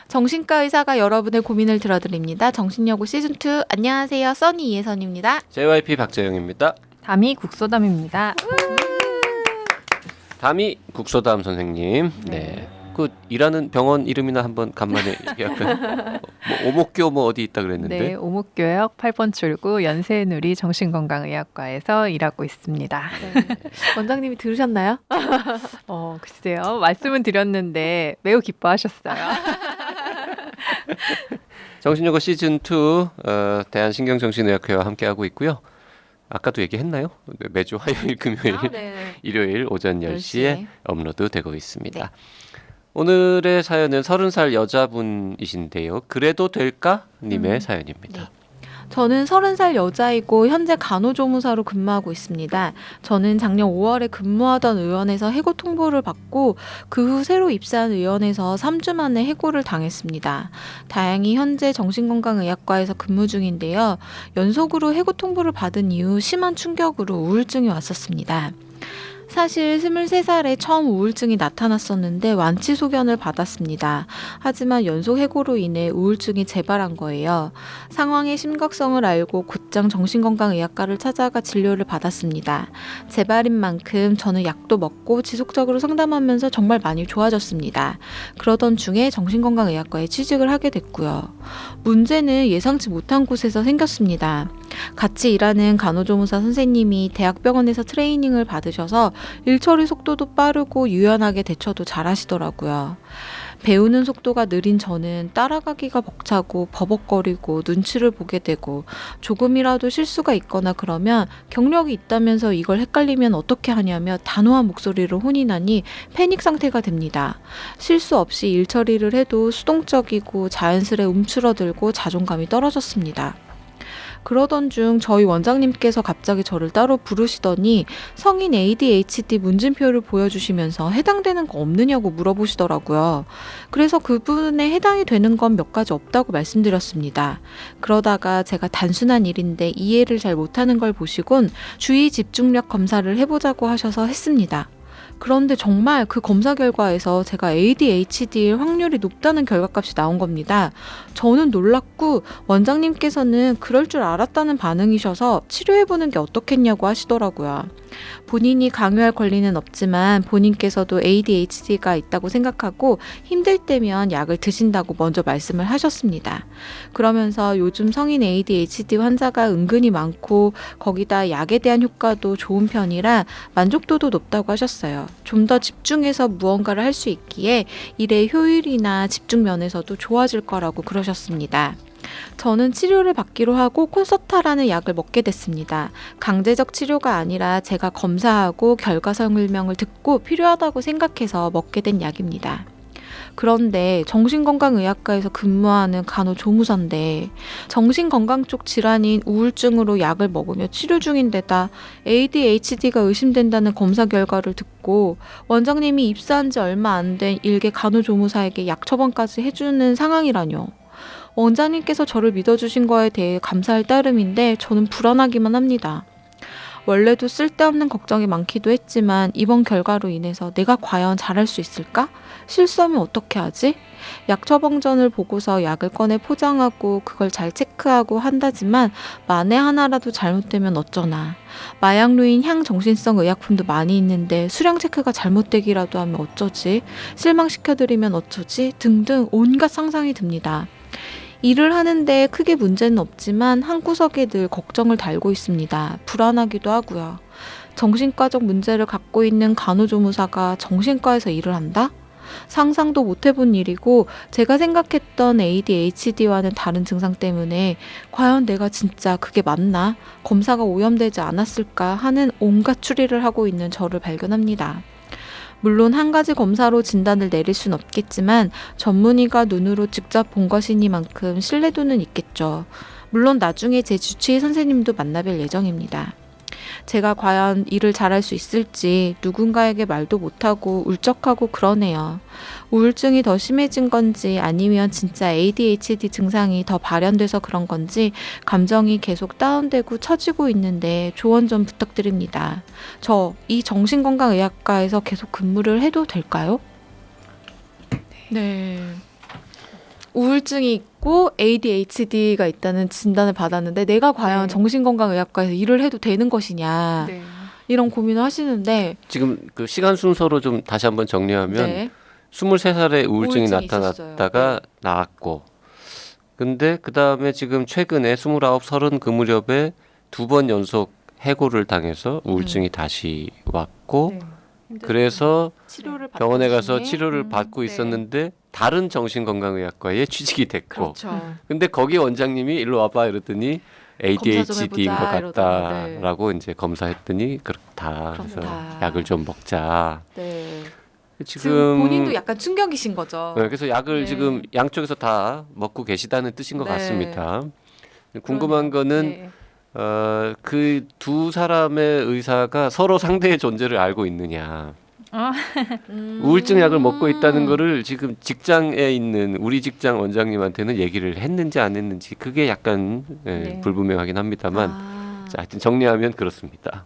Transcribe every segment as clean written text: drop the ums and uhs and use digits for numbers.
정신과 의사가 여러분의 고민을 들어드립니다. 정신여고 시즌2 안녕하세요. 써니 이혜선입니다. JYP 박재영입니다. 담이 국소담입니다. 담이 국소담 선생님. 네. 그 일하는 병원 이름이나 한번 간만에 얘기할까요? 뭐 오목교 뭐 어디 있다 그랬는데. 네, 오목교역 8번 출구 연세누리 정신건강의학과에서 일하고 있습니다. 네. 원장님이 들으셨나요? 글쎄요. 말씀은 드렸는데 매우 기뻐하셨어요. 정신여고 시즌 2 대한신경정신의학회와 함께하고 있고요. 아까도 얘기했나요? 매주 화요일, 금요일, 네. 일요일 오전 10시에 10시에 업로드되고 있습니다. 네. 오늘의 사연은 30살 여자분이신데요. 그래도 될까? 님의 사연입니다. 네. 저는 30살 여자이고 현재 간호조무사로 근무하고 있습니다. 저는 작년 5월에 근무하던 의원에서 해고 통보를 받고 그 후 새로 입사한 의원에서 3주 만에 해고를 당했습니다. 다행히 현재 정신건강의학과에서 근무 중인데요. 연속으로 해고 통보를 받은 이후 심한 충격으로 우울증이 왔었습니다. 사실 23살에 처음 우울증이 나타났었는데 완치 소견을 받았습니다. 하지만 연속 해고로 인해 우울증이 재발한 거예요. 상황의 심각성을 알고 곧장 정신건강의학과를 찾아가 진료를 받았습니다. 재발인 만큼 저는 약도 먹고 지속적으로 상담하면서 정말 많이 좋아졌습니다. 그러던 중에 정신건강의학과에 취직을 하게 됐고요. 문제는 예상치 못한 곳에서 생겼습니다. 같이 일하는 간호조무사 선생님이 대학병원에서 트레이닝을 받으셔서 일 처리 속도도 빠르고 유연하게 대처도 잘하시더라고요. 배우는 속도가 느린 저는 따라가기가 벅차고 버벅거리고 눈치를 보게 되고 조금이라도 실수가 있거나 그러면 경력이 있다면서 이걸 헷갈리면 어떻게 하냐며 단호한 목소리로 혼이 패닉 상태가 됩니다. 실수 없이 일 처리를 해도 수동적이고 자연스레 움츠러들고 자존감이 떨어졌습니다. 그러던 중 저희 원장님께서 갑자기 저를 따로 부르시더니 성인 ADHD 문진표를 보여주시면서 해당되는 거 없느냐고 물어보시더라고요. 그래서 그분에 해당이 되는 건 몇 가지 없다고 말씀드렸습니다. 그러다가 제가 단순한 일인데 이해를 잘 못하는 걸 보시곤 주의 집중력 검사를 해보자고 하셔서 했습니다. 그런데 정말 그 검사 결과에서 제가 ADHD일 확률이 높다는 결과값이 나온 겁니다. 저는 놀랐고 원장님께서는 그럴 줄 알았다는 반응이셔서 치료해보는 게 어떻겠냐고 하시더라고요. 본인이 강요할 권리는 없지만 본인께서도 ADHD가 있다고 생각하고 힘들 때면 약을 드신다고 먼저 말씀을 하셨습니다. 그러면서 요즘 성인 ADHD 환자가 은근히 많고 거기다 약에 대한 효과도 좋은 편이라 만족도도 높다고 하셨어요. 좀 더 집중해서 무언가를 할 수 있기에 일의 효율이나 집중 면에서도 좋아질 거라고 그러셨습니다. 저는 치료를 받기로 하고 콘서타라는 약을 먹게 됐습니다. 강제적 치료가 아니라 제가 검사하고 결과 설명을 듣고 필요하다고 생각해서 먹게 된 약입니다. 그런데 정신건강의학과에서 근무하는 간호조무사인데 정신건강 쪽 질환인 우울증으로 약을 먹으며 치료 중인데다 ADHD가 의심된다는 검사 결과를 듣고 원장님이 입사한 지 얼마 안 된 일개 간호조무사에게 약 처방까지 해주는 상황이라뇨. 원장님께서 저를 믿어주신 거에 대해 감사할 따름인데 저는 불안하기만 합니다. 원래도 쓸데없는 걱정이 많기도 했지만 이번 결과로 인해서 내가 과연 잘할 수 있을까? 실수하면 어떻게 하지? 약 처방전을 보고서 약을 꺼내 포장하고 그걸 잘 체크하고 한다지만 만에 하나라도 잘못되면 어쩌나. 마약류인 향정신성 의약품도 많이 있는데 수량 체크가 잘못되기라도 하면 어쩌지? 실망시켜드리면 어쩌지? 등등 온갖 상상이 듭니다. 일을 하는데 크게 문제는 없지만 한구석에 늘 걱정을 달고 있습니다. 불안하기도 하고요. 정신과적 문제를 갖고 있는 간호조무사가 정신과에서 일을 한다? 상상도 못 해본 일이고 제가 생각했던 ADHD와는 다른 증상 때문에 과연 내가 진짜 그게 맞나? 검사가 오염되지 않았을까 하는 온갖 추리를 하고 있는 저를 발견합니다. 물론 한 가지 검사로 진단을 내릴 순 없겠지만 전문의가 눈으로 직접 본 것이니만큼 신뢰도는 있겠죠. 물론 나중에 제 주치의 선생님도 만나뵐 예정입니다. 제가 과연 일을 잘할 수 있을지 누군가에게 말도 못하고 울적하고 그러네요. 우울증이 더 심해진 건지 아니면 진짜 ADHD 증상이 더 발현돼서 그런 건지 감정이 계속 다운되고 처지고 있는데 조언 좀 부탁드립니다. 저 이 정신건강의학과에서 계속 근무를 해도 될까요? 네. 우울증이 있고 ADHD가 있다는 진단을 받았는데 내가 과연 네. 정신건강의학과에서 일을 해도 되는 것이냐 네. 이런 고민을 하시는데 지금 그 시간 순서로 좀 다시 한번 정리하면 네. 23살에 우울증이 우울증이 나타났다가 나았고 근데 그 다음에 지금 최근에 29, 30 그 무렵에 2번 연속 해고를 당해서 우울증이 다시 왔고 네. 그래서 치료를 받던 병원에 가서 중에 치료를 받고 네. 있었는데 다른 정신건강의학과에 취직이 됐고 그렇죠. 근데 거기 원장님이 일로 와봐 이러더니 ADHD인 것 해보자 이러더라고요. 네. 같다라고 이제 검사했더니 그렇다. 그래서 그렇다. 약을 좀 먹자. 네. 지금 지금 본인도 약간 충격이신 거죠. 네, 그래서 약을 네. 지금 양쪽에서 다 먹고 계시다는 뜻인 것 네. 같습니다. 궁금한 거는 네. 그 두 사람의 의사가 서로 상대의 존재를 알고 있느냐. 우울증 약을 먹고 있다는 거를 지금 직장에 있는 우리 직장 원장님한테는 얘기를 했는지 안 했는지 그게 약간 네. 불분명하긴 합니다만 자, 하여튼 정리하면 그렇습니다.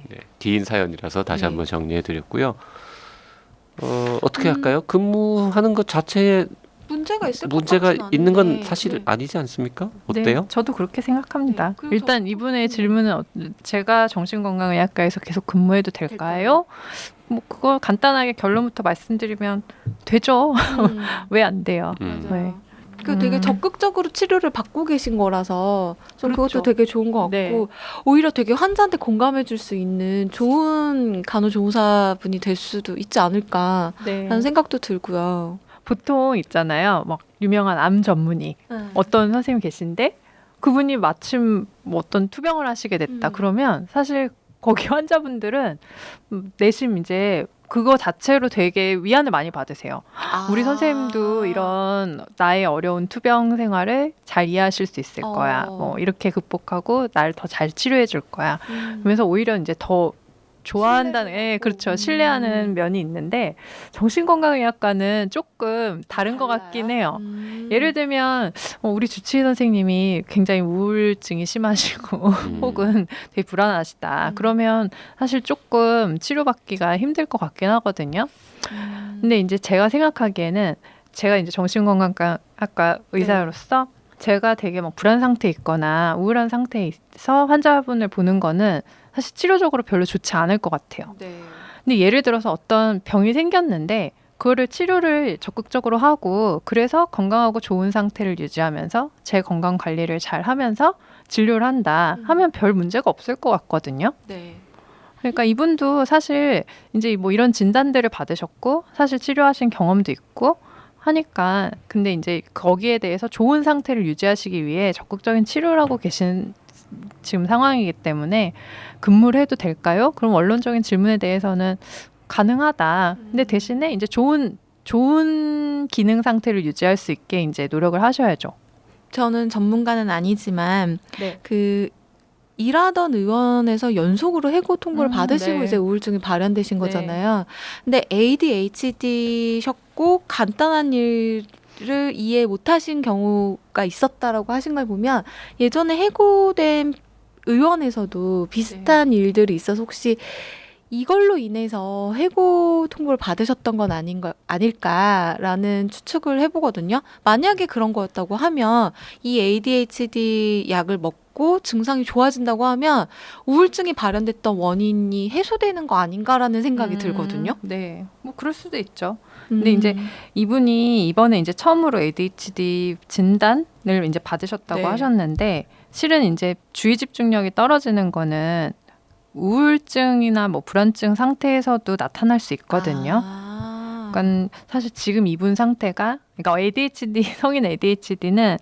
네, 뒤인 사연이라서 다시 네. 한번 정리해드렸고요. 어떻게 할까요? 근무하는 것 자체에 문제가 있을 문제가 것 같진 있는 건 않은데. 사실 네. 아니지 않습니까? 네, 어때요? 저도 그렇게 생각합니다. 네, 그래서 일단 이분의 질문은 제가 정신건강의학과에서 계속 근무해도 될까요? 뭐 그거 간단하게 결론부터 말씀드리면 되죠. 왜 안 돼요? 맞아요. 네. 그 되게 적극적으로 치료를 받고 계신 거라서 좀 그렇죠. 그것도 되게 좋은 것 같고 네. 오히려 되게 환자한테 공감해 줄 수 있는 좋은 간호조무사분이 될 수도 있지 않을까라는 네. 생각도 들고요. 보통 있잖아요. 막 유명한 암 전문의 어떤 선생님 계신데 그분이 마침 뭐 어떤 투병을 하시게 됐다. 그러면 사실 거기 환자분들은 내심 이제 그거 자체로 되게 위안을 많이 받으세요. 우리 선생님도 이런 나의 어려운 투병 생활을 잘 이해하실 수 있을 거야. 뭐 이렇게 극복하고 날 더 잘 치료해 줄 거야. 그러면서 오히려 이제 더 좋아한다는, 신뢰도 예, 받고. 그렇죠. 신뢰하는 면이 있는데 정신건강의학과는 조금 다른 것 같긴 해요. 예를 들면 우리 주치의 선생님이 굉장히 우울증이 심하시고 혹은 되게 불안하시다. 그러면 사실 조금 치료받기가 힘들 것 같긴 하거든요. 근데 이제 제가 생각하기에는 제가 이제 정신건강학과 의사로서 제가 되게 막 불안 상태에 있거나 우울한 상태에서 환자분을 보는 거는 사실 치료적으로 별로 좋지 않을 것 같아요. 네. 근데 예를 들어서 어떤 병이 생겼는데 그거를 치료를 적극적으로 하고 그래서 건강하고 좋은 상태를 유지하면서 제 건강 관리를 잘 하면서 진료를 한다 하면 별 문제가 없을 것 같거든요. 네. 그러니까 이분도 사실 이제 뭐 이런 진단들을 받으셨고 사실 치료하신 경험도 있고 하니까 근데 이제 거기에 대해서 좋은 상태를 유지하시기 위해 적극적인 치료를 하고 계신 지금 상황이기 때문에 근무를 해도 될까요? 그럼 원론적인 질문에 대해서는 가능하다. 근데 대신에 이제 좋은 기능 상태를 유지할 수 있게 이제 노력을 하셔야죠. 저는 전문가는 아니지만 네. 그 일하던 의원에서 연속으로 해고 통보를 받으시고 네. 이제 우울증이 발현되신 네. 거잖아요. 근데 ADHD셨고 간단한 일을 이해 못하신 경우가 있었다라고 하신 걸 보면 예전에 해고된 의원에서도 비슷한 일들이 있어서 혹시 이걸로 인해서 해고 통보를 받으셨던 건 아닐까라는 추측을 해보거든요. 만약에 그런 거였다고 하면 이 ADHD 약을 먹고 증상이 좋아진다고 하면 우울증이 발현됐던 원인이 해소되는 거 아닌가라는 생각이 들거든요. 네, 뭐 그럴 수도 있죠. 근데 이제 이분이 이번에 이제 처음으로 ADHD 진단을 이제 받으셨다고 네. 하셨는데 실은 이제 주의 집중력이 떨어지는 거는 우울증이나 뭐 불안증 상태에서도 나타날 수 있거든요. 그러니까 사실 지금 이분 상태가 그러니까 ADHD 성인 ADHD는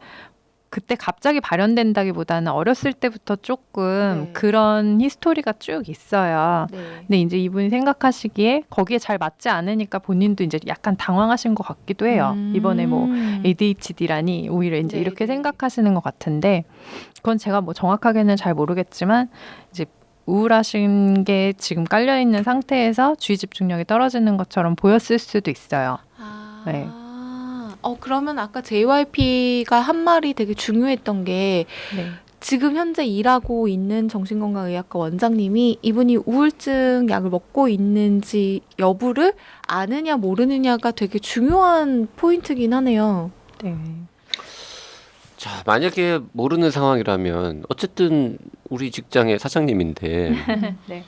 그때 갑자기 발현된다기보다는 어렸을 때부터 조금 네. 그런 히스토리가 쭉 있어요. 네. 근데 이제 이분이 생각하시기에 거기에 잘 맞지 않으니까 본인도 이제 약간 당황하신 것 같기도 해요. 이번에 뭐 ADHD라니 오히려 이제 네, 이렇게 네. 생각하시는 것 같은데 그건 제가 뭐 정확하게는 잘 모르겠지만 이제 우울하신 게 지금 깔려 있는 상태에서 주의 집중력이 떨어지는 것처럼 보였을 수도 있어요. 네. 그러면 아까 JYP가 한 말이 되게 중요했던 게 네. 지금 현재 일하고 있는 정신건강의학과 원장님이 이분이 우울증 약을 먹고 있는지 여부를 아느냐 모르느냐가 되게 중요한 포인트긴 하네요. 네. 자, 만약에 모르는 상황이라면 어쨌든 우리 직장의 사장님인데 네.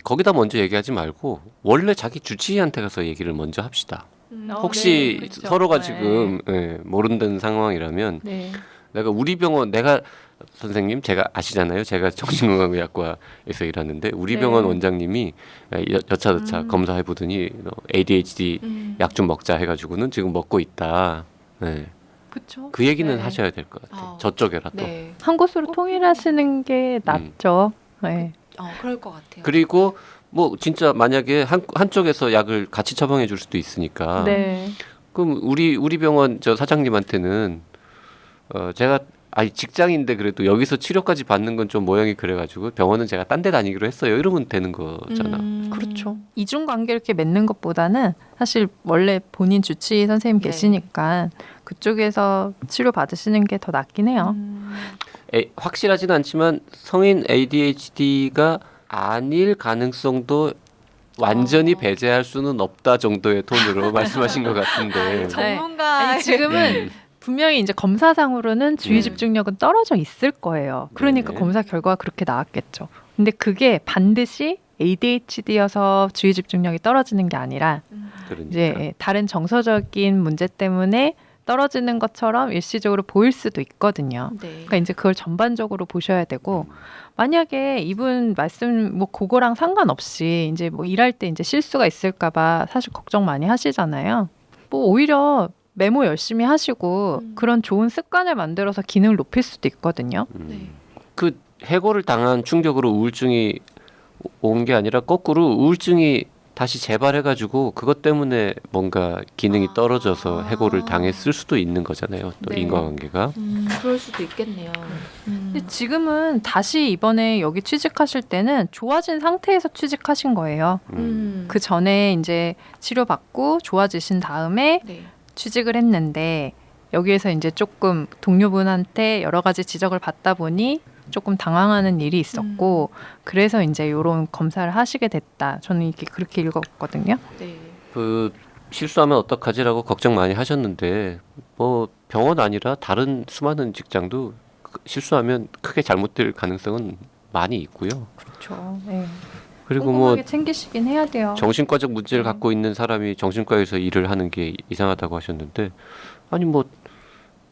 거기다 먼저 얘기하지 말고 원래 자기 주치의한테 가서 얘기를 먼저 합시다. 혹시 네, 그렇죠. 서로가 네. 지금 모른다는 상황이라면 네. 내가 우리 병원 내가 선생님 제가 아시잖아요. 제가 정신건강의학과에서 일하는데 우리 네. 병원 원장님이 여차저차 검사해 보더니 ADHD 약 좀 먹자 해가지고는 지금 먹고 있다. 네. 그렇죠. 그 얘기는 네. 하셔야 될 것 같아요. 어. 저쪽에라도. 네. 한 곳으로 통일하시는 게 낫죠. 네. 그럴 것 같아요. 그리고 뭐 진짜 만약에 한쪽에서 약을 같이 처방해 줄 수도 있으니까 네. 그럼 우리 병원 저 사장님한테는 제가 직장인데 그래도 여기서 치료까지 받는 건 좀 모양이 그래가지고 병원은 제가 딴 데 다니기로 했어요. 이러면 되는 거잖아. 그렇죠. 이중 관계 이렇게 맺는 것보다는 사실 원래 본인 주치의 선생님 네. 계시니까 그쪽에서 치료 받으시는 게 더 낫긴 해요. 확실하지는 않지만 성인 ADHD가 아닐 가능성도 완전히 배제할 수는 없다 정도의 톤으로 말씀하신 것 같은데. 전문가. 아니, 지금은 분명히 이제 검사상으로는 주의 집중력은 떨어져 있을 거예요. 그러니까 네. 검사 결과가 그렇게 나왔겠죠. 근데 그게 반드시 ADHD여서 주의 집중력이 떨어지는 게 아니라 그러니까. 이제 다른 정서적인 문제 때문에 떨어지는 것처럼 일시적으로 보일 수도 있거든요. 네. 그러니까 이제 그걸 전반적으로 보셔야 되고 만약에 이분 말씀 뭐 그거랑 상관없이 이제 뭐 일할 때 이제 실수가 있을까봐 사실 걱정 많이 하시잖아요. 뭐 오히려 메모 열심히 하시고 그런 좋은 습관을 만들어서 기능을 높일 수도 있거든요. 네. 그 해고를 당한 충격으로 우울증이 온 게 아니라 거꾸로 우울증이 다시 재발해가지고 그것 때문에 뭔가 기능이 떨어져서 해고를 당했을 수도 있는 거잖아요. 또 네. 인과관계가. 그럴 수도 있겠네요. 근데 지금은 다시 이번에 여기 취직하실 때는 좋아진 상태에서 취직하신 거예요. 그 전에 이제 치료받고 좋아지신 다음에 네. 취직을 했는데 여기에서 이제 조금 동료분한테 여러 가지 지적을 받다 보니 조금 당황하는 일이 있었고 그래서 이제 이런 검사를 하시게 됐다. 저는 이게 그렇게 읽었거든요. 네. 그 실수하면 어떡하지라고 걱정 많이 하셨는데 뭐 병원 아니라 다른 수많은 직장도 실수하면 크게 잘못될 가능성은 많이 있고요. 그렇죠. 네. 그리고 뭐 꼼꼼하게 챙기시긴 해야 돼요. 정신과적 문제를 갖고 있는 사람이 정신과에서 일을 하는 게 이상하다고 하셨는데 아니 뭐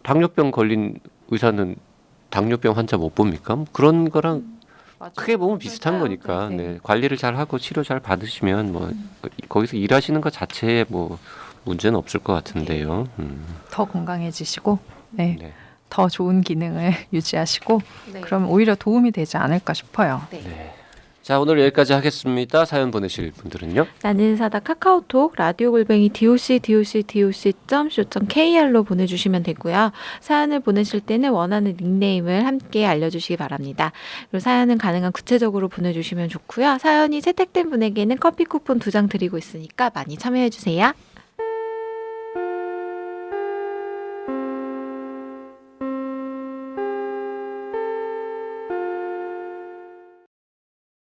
당뇨병 걸린 의사는 당뇨병 환자 못 봅니까? 뭐 그런 거랑 맞아요. 크게 보면 비슷한 맞아요. 거니까 네. 네. 관리를 잘 하고 치료 잘 받으시면 뭐 거기서 일하시는 것 자체에 뭐 문제는 없을 것 같은데요. 더 건강해지시고 네. 네. 더 좋은 기능을 유지하시고 네. 그러면 오히려 도움이 되지 않을까 싶어요. 네. 자 오늘 여기까지 하겠습니다. 사연 보내실 분들은요. 나는 사다 카카오톡 라디오 골뱅이 doc.co.kr로 보내주시면 되고요. 사연을 보내실 때는 원하는 닉네임을 함께 알려주시기 바랍니다. 그리고 사연은 가능한 구체적으로 보내주시면 좋고요. 사연이 채택된 분에게는 커피 쿠폰 2장 드리고 있으니까 많이 참여해주세요.